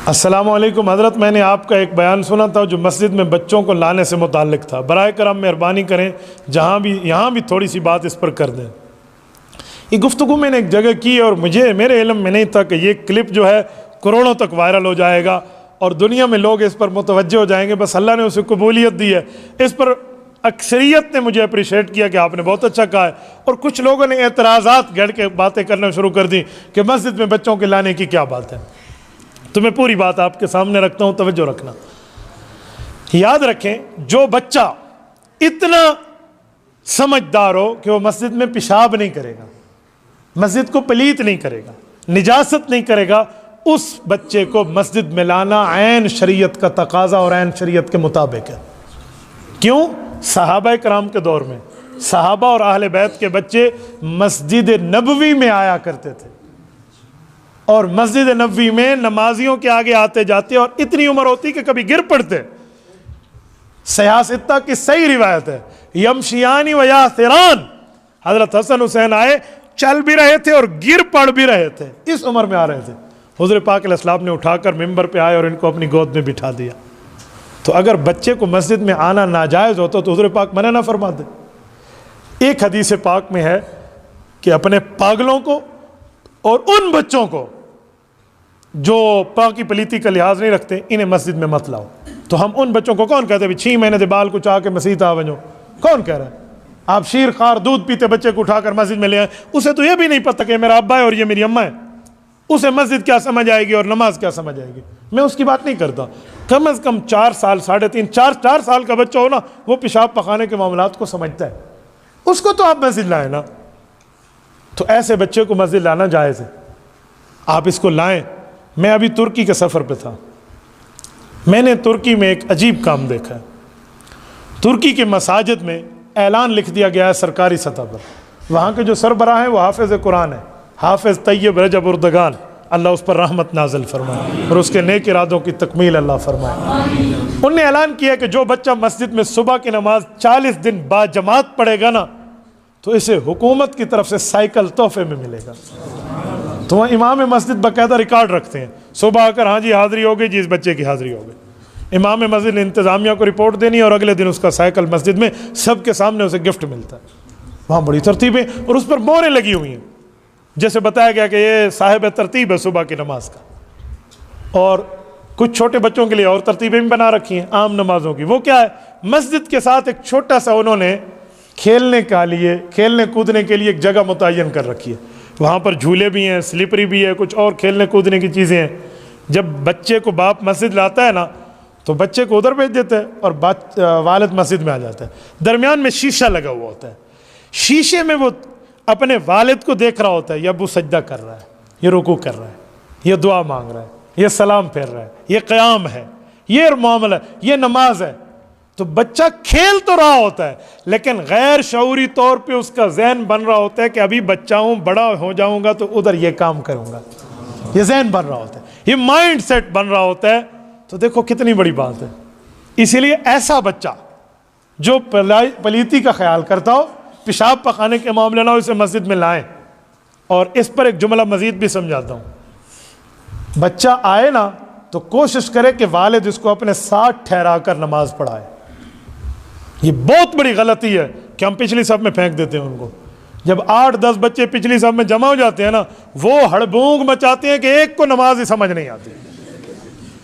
السلام علیکم حضرت، میں نے آپ کا ایک بیان سنا تھا جو مسجد میں بچوں کو لانے سے متعلق تھا، برائے کرم مہربانی کریں یہاں بھی تھوڑی سی بات اس پر کر دیں۔ یہ گفتگو میں نے ایک جگہ کی اور میرے علم میں نہیں تھا کہ یہ کلپ جو ہے کروڑوں تک وائرل ہو جائے گا اور دنیا میں لوگ اس پر متوجہ ہو جائیں گے، بس اللہ نے اسے قبولیت دی ہے۔ اس پر اکثریت نے مجھے اپریشیٹ کیا کہ آپ نے بہت اچھا کہا ہے، اور کچھ لوگوں نے اعتراضات گڑھ کے باتیں کرنا شروع کر دی کہ مسجد میں بچوں کے لانے کی کیا بات ہے۔ تو میں پوری بات آپ کے سامنے رکھتا ہوں، توجہ رکھنا۔ یاد رکھیں، جو بچہ اتنا سمجھدار ہو کہ وہ مسجد میں پیشاب نہیں کرے گا، مسجد کو پلیت نہیں کرے گا، نجاست نہیں کرے گا، اس بچے کو مسجد میں لانا عین شریعت کا تقاضا اور عین شریعت کے مطابق ہے۔ کیوں؟ صحابہ کرام کے دور میں صحابہ اور اہل بیت کے بچے مسجد نبوی میں آیا کرتے تھے، اور مسجد نبوی میں نمازیوں کے آگے آتے جاتے اور اتنی عمر ہوتی کہ کبھی گر پڑتے۔ صحیح ستہ کی صحیح روایت ہے، یمشیانی و یاسران، حضرت حسن حسین آئے، چل بھی رہے تھے اور گر پڑ بھی رہے تھے، اس عمر میں آ رہے تھے۔ حضور پاک علیہ السلام نے اٹھا کر ممبر پہ آئے اور ان کو اپنی گود میں بٹھا دیا۔ تو اگر بچے کو مسجد میں آنا ناجائز ہوتا تو حضور پاک منع نہ فرما دے۔ ایک حدیث پاک میں ہے کہ اپنے پاگلوں کو اور ان بچوں کو جو پاکی پلیتی کا لحاظ نہیں رکھتے انہیں مسجد میں مت لاؤ۔ تو ہم ان بچوں کو کون کہتے ہیں 6 مہینے دے بال کو چاہ کے مسجد آ ونجو؟ کون کہہ رہا ہے؟ آپ شیر خار دودھ پیتے بچے کو اٹھا کر مسجد میں لے آئیں، اسے تو یہ بھی نہیں پتہ کہ میرا ابا ہے اور یہ میری اماں ہے، اسے مسجد کیا سمجھ آئے گی اور نماز کیا سمجھ آئے گی؟ میں اس کی بات نہیں کرتا۔ کم از کم 4 سال 3.5 4 سال کا بچہ ہو نا، وہ پیشاب پخانے کے معاملات کو سمجھتا ہے، اس کو تو آپ مسجد لائیں نا۔ تو ایسے بچے کو مسجد لانا جائز ہے، آپ اس کو لائیں۔ میں ابھی ترکی کے سفر پہ تھا، میں نے ترکی میں ایک عجیب کام دیکھا ہے۔ ترکی کے مساجد میں اعلان لکھ دیا گیا ہے سرکاری سطح پر، وہاں کے جو سربراہ ہیں وہ حافظ قرآن ہے، حافظ طیب رجب اردگان، اللہ اس پر رحمت نازل فرمائے اور اس کے نیک ارادوں کی تکمیل اللہ فرمائے۔ انہوں نے اعلان کیا کہ جو بچہ مسجد میں صبح کی نماز 40 دن با جماعت پڑھے گا نا، تو اسے حکومت کی طرف سے سائیکل تحفے میں ملے گا۔ تو وہ امام مسجد باقاعدہ ریکارڈ رکھتے ہیں، صبح آ کر ہاں جی حاضری ہو گئی جی، اس بچے کی حاضری ہو گئی۔ امام مسجد نے انتظامیہ کو رپورٹ دینی اور اگلے دن اس کا سائیکل مسجد میں سب کے سامنے اسے گفٹ ملتا ہے۔ وہاں بڑی ترتیبیں اور اس پر موریں لگی ہوئی ہیں، جیسے بتایا گیا کہ یہ صاحب ترتیب ہے صبح کی نماز کا۔ اور کچھ چھوٹے بچوں کے لیے اور ترتیبیں بھی بنا رکھی ہیں عام نمازوں کی۔ وہ کیا ہے؟ مسجد کے ساتھ ایک چھوٹا سا انہوں نے کھیلنے کودنے کے لیے ایک جگہ متعین کر رکھی ہے، وہاں پر جھولے بھی ہیں، سلپری بھی ہے، کچھ اور کھیلنے کودنے کی چیزیں ہیں۔ جب بچے کو باپ مسجد لاتا ہے نا تو بچے کو ادھر بھیج دیتا ہے اور والد مسجد میں آ جاتا ہے۔ درمیان میں شیشہ لگا ہوا ہوتا ہے، شیشے میں وہ اپنے والد کو دیکھ رہا ہوتا ہے، یہ ابو سجدہ کر رہا ہے، یہ رکوع کر رہا ہے، یہ دعا مانگ رہا ہے، یہ سلام پھیر رہا ہے، یہ قیام ہے، یہ معاملہ ہے، یہ نماز ہے۔ تو بچہ کھیل تو رہا ہوتا ہے لیکن غیر شعوری طور پہ اس کا ذہن بن رہا ہوتا ہے کہ ابھی بچہ ہوں، بڑا ہو جاؤں گا تو ادھر یہ کام کروں گا، یہ ذہن بن رہا ہوتا ہے، یہ مائنڈ سیٹ بن رہا ہوتا ہے۔ تو دیکھو کتنی بڑی بات ہے۔ اسی لیے ایسا بچہ جو پلیتی کا خیال کرتا ہو، پیشاب پخانے کے معاملے نہ ہو، اسے مسجد میں لائیں۔ اور اس پر ایک جملہ مزید بھی سمجھاتا ہوں، بچہ آئے نا تو کوشش کرے کہ والد اس کو اپنے ساتھ ٹھہرا کر نماز پڑھائے۔ یہ بہت بڑی غلطی ہے کہ ہم پچھلی صف میں پھینک دیتے ہیں ان کو۔ جب 8-10 بچے پچھلی صف میں جمع ہو جاتے ہیں نا، وہ ہڑبونگ مچاتے ہیں کہ ایک کو نماز ہی سمجھ نہیں آتی،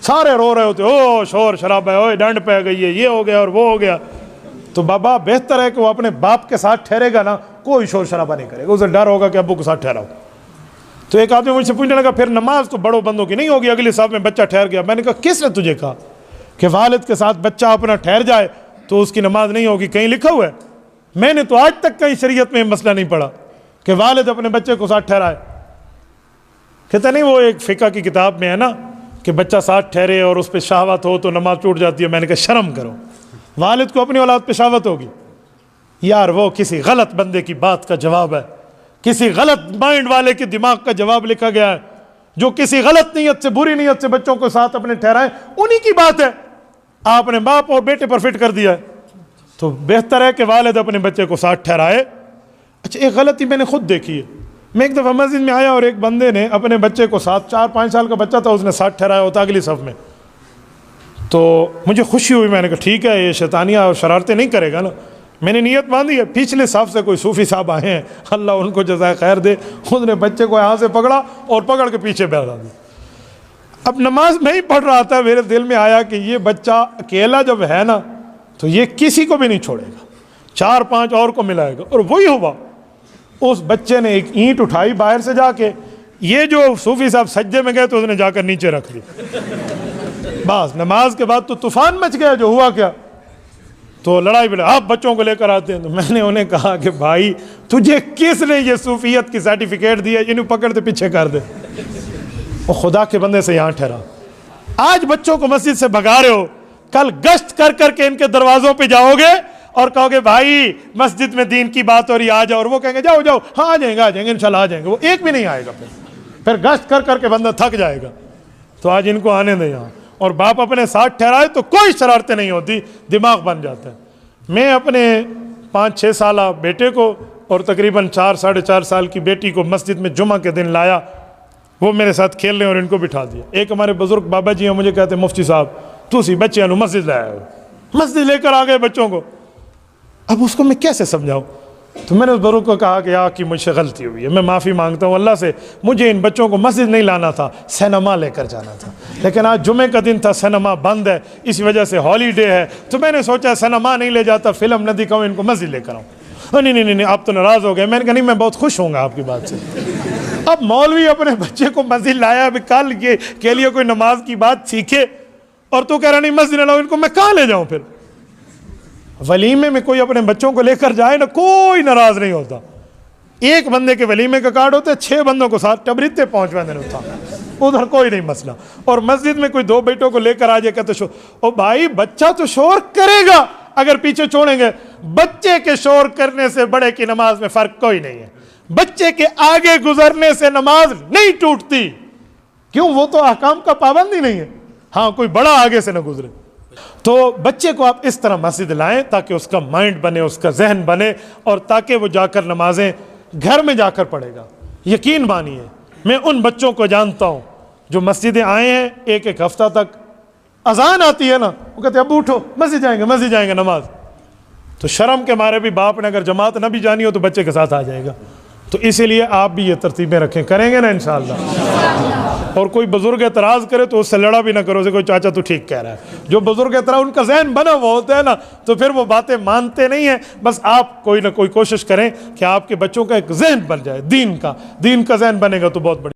سارے رو رہے ہوتے، او شور شرابہ، او ڈنڈ پہ گئی ہے، یہ ہو گیا اور وہ ہو گیا۔ تو بابا بہتر ہے کہ وہ اپنے باپ کے ساتھ ٹھہرے گا نا، کوئی شور شرابہ نہیں کرے گا، اسے ڈر ہوگا کہ ابو کے ساتھ ٹھہراؤ۔ تو ایک آدمی مجھ سے پوچھنے لگا پھر نماز تو بڑوں بندوں کی نہیں ہوگی، اگلی صف میں بچہ ٹھہر گیا۔ میں نے کہا کس نے تجھے کہا کہ والد کے ساتھ بچہ اپنا ٹھہر جائے تو اس کی نماز نہیں ہوگی؟ کہیں لکھا ہوا ہے؟ میں نے تو آج تک کہیں شریعت میں مسئلہ نہیں پڑھا کہ والد اپنے بچے کو ساتھ ٹھہرائے۔ کہتا نہیں وہ ایک فقہ کی کتاب میں ہے نا کہ بچہ ساتھ ٹھہرے اور اس پہ شہوت ہو تو نماز ٹوٹ جاتی ہے۔ میں نے کہا شرم کرو، والد کو اپنی اولاد پہ شہوت ہوگی؟ یار وہ کسی غلط بندے کی بات کا جواب ہے، کسی غلط مائنڈ والے کے دماغ کا جواب لکھا گیا ہے، جو کسی غلط نیت سے، بری نیت سے بچوں کو ساتھ اپنے ٹھہرائیں، انہی کی بات ہے۔ آپ نے باپ اور بیٹے پر فٹ کر دیا ہے۔ تو بہتر ہے کہ والد اپنے بچے کو ساتھ ٹھہرائے۔ اچھا ایک غلطی میں نے خود دیکھی ہے، میں ایک دفعہ مسجد میں آیا اور ایک بندے نے اپنے بچے کو ساتھ، 4-5 سال کا بچہ تھا، اس نے ساتھ ٹھہرایا ہوتا اگلی صف میں. تو مجھے خوشی ہوئی، میں نے کہا ٹھیک ہے یہ شیطانیہ اور شرارتیں نہیں کرے گا نا. میں نے نیت باندھی ہے. پچھلے صف سے کوئی صوفی صاحب آئے ہیں، اللہ ان کو جزائے خیر دے، اس نے بچے کو یہاں سے پکڑا اور پکڑ کے پیچھے بیٹھا دیا. اب نماز میں ہی پڑھ رہا تھا، میرے دل میں آیا کہ یہ بچہ اکیلا جب ہے نا تو یہ کسی کو بھی نہیں چھوڑے گا، 4-5 اور کو ملائے گا. اور وہی ہوا، اس بچے نے ایک اینٹ اٹھائی باہر سے جا کے، یہ جو صوفی صاحب سجدے میں گئے تو اس نے جا کر نیچے رکھ دی. بس نماز کے بعد تو طوفان مچ گیا. جو ہوا کیا، تو لڑائی بڑھا، آپ بچوں کو لے کر آتے ہیں. تو میں نے انہیں کہا کہ بھائی تجھے کس نے یہ صوفیت کی سرٹیفکیٹ دی ہے، انہوں پکڑ کے پیچھے کر دے. وہ خدا کے بندے سے یہاں ٹھہرا. آج بچوں کو مسجد سے بھگا رہے ہو، کل گشت کر کر کے ان کے دروازوں پہ جاؤ گے اور کہو گے بھائی مسجد میں دین کی بات ہو رہی آ جاؤ، اور وہ کہیں گے جاؤ جاؤ، ہاں آ جائیں گے انشاءاللہ آ جائیں گے. وہ ایک بھی نہیں آئے گا. پھر گشت کر کر کے بندہ تھک جائے گا. تو آج ان کو آنے دیں یہاں، اور باپ اپنے ساتھ ٹھہرائے تو کوئی شرارتیں نہیں ہوتی، دماغ بن جاتا ہے. میں اپنے 5-6 سالہ بیٹے کو اور تقریباً 4-4.5 سال کی بیٹی کو مسجد میں جمعہ کے دن لایا، وہ میرے ساتھ کھیل رہے اور ان کو بٹھا دیا. ایک ہمارے بزرگ بابا جی ہیں، مجھے کہتے ہیں مفتی صاحب تو سی بچے انو مسجد لے آئے ہو، مسجد لے کر آ گئے بچوں کو. اب اس کو میں کیسے سمجھاؤں؟ تو میں نے اس بزرگ کو کہا کہ کہ مجھ سے غلطی ہوئی ہے، میں معافی مانگتا ہوں اللہ سے، مجھے ان بچوں کو مسجد نہیں لانا تھا، سینما لے کر جانا تھا. لیکن آج جمعے کا دن تھا، سینما بند ہے، اس وجہ سے ہالیڈے ہے، تو میں نے سوچا سینما نہیں لے جاتا، فلم نہ دکھاؤں، ان کو مسجد لے کر آؤں. نہیں آپ تو ناراض ہو گئے. میں نے کہا نہیں، میں بہت خوش ہوں گا آپ کی بات سے. اب مولوی اپنے بچے کو مسجد لایا، اب کل کے لیے کوئی نماز کی بات سیکھے، اور تو کہہ رہا نہیں مسجد نہ لاؤ، ان کو میں کہاں لے جاؤں؟ پھر ولیمے میں کوئی اپنے بچوں کو لے کر جائے نا، کوئی ناراض نہیں ہوتا. ایک بندے کے ولیمے کا کارڈ ہوتا ہے، 6 بندوں کو ساتھ ٹبریتے پہنچوا دینا تھا، ادھر کوئی نہیں مسئلہ. اور مسجد میں کوئی 2 بیٹوں کو لے کر آ جائے کہ او بھائی بچہ تو شور کرے گا اگر پیچھے چھوڑیں گے. بچے کے شور کرنے سے بڑے کی نماز میں فرق کوئی نہیں ہے. بچے کے آگے گزرنے سے نماز نہیں ٹوٹتی. کیوں؟ وہ تو احکام کا پابند ہی نہیں ہے. ہاں کوئی بڑا آگے سے نہ گزرے. تو بچے کو آپ اس طرح مسجد لائیں تاکہ اس کا مائنڈ بنے، اس کا ذہن بنے، اور تاکہ وہ جا کر نمازیں گھر میں جا کر پڑھے گا. یقین مانیے میں ان بچوں کو جانتا ہوں جو مسجدیں آئے ہیں، ایک ہفتہ تک اذان آتی ہے نا، وہ کہتے ہیں ابو اٹھو مسجد جائیں گے نماز. تو شرم کے مارے بھی باپ نے اگر جماعت نہ بھی جانی ہو تو بچے کے ساتھ آ جائے گا. تو اسی لیے آپ بھی یہ ترتیبیں رکھیں، کریں گے نا انشاءاللہ. اور کوئی بزرگ اعتراض کرے تو اس سے لڑا بھی نہ کرو، اسے کوئی چاچا تو ٹھیک کہہ رہا ہے. جو بزرگ اعتراض ان کا ذہن بنا ہوا ہوتا ہے نا، تو پھر وہ باتیں مانتے نہیں ہیں. بس آپ کوئی نہ کوئی کوشش کریں کہ آپ کے بچوں کا ایک ذہن بن جائے، دین کا ذہن بنے گا تو بہت بڑی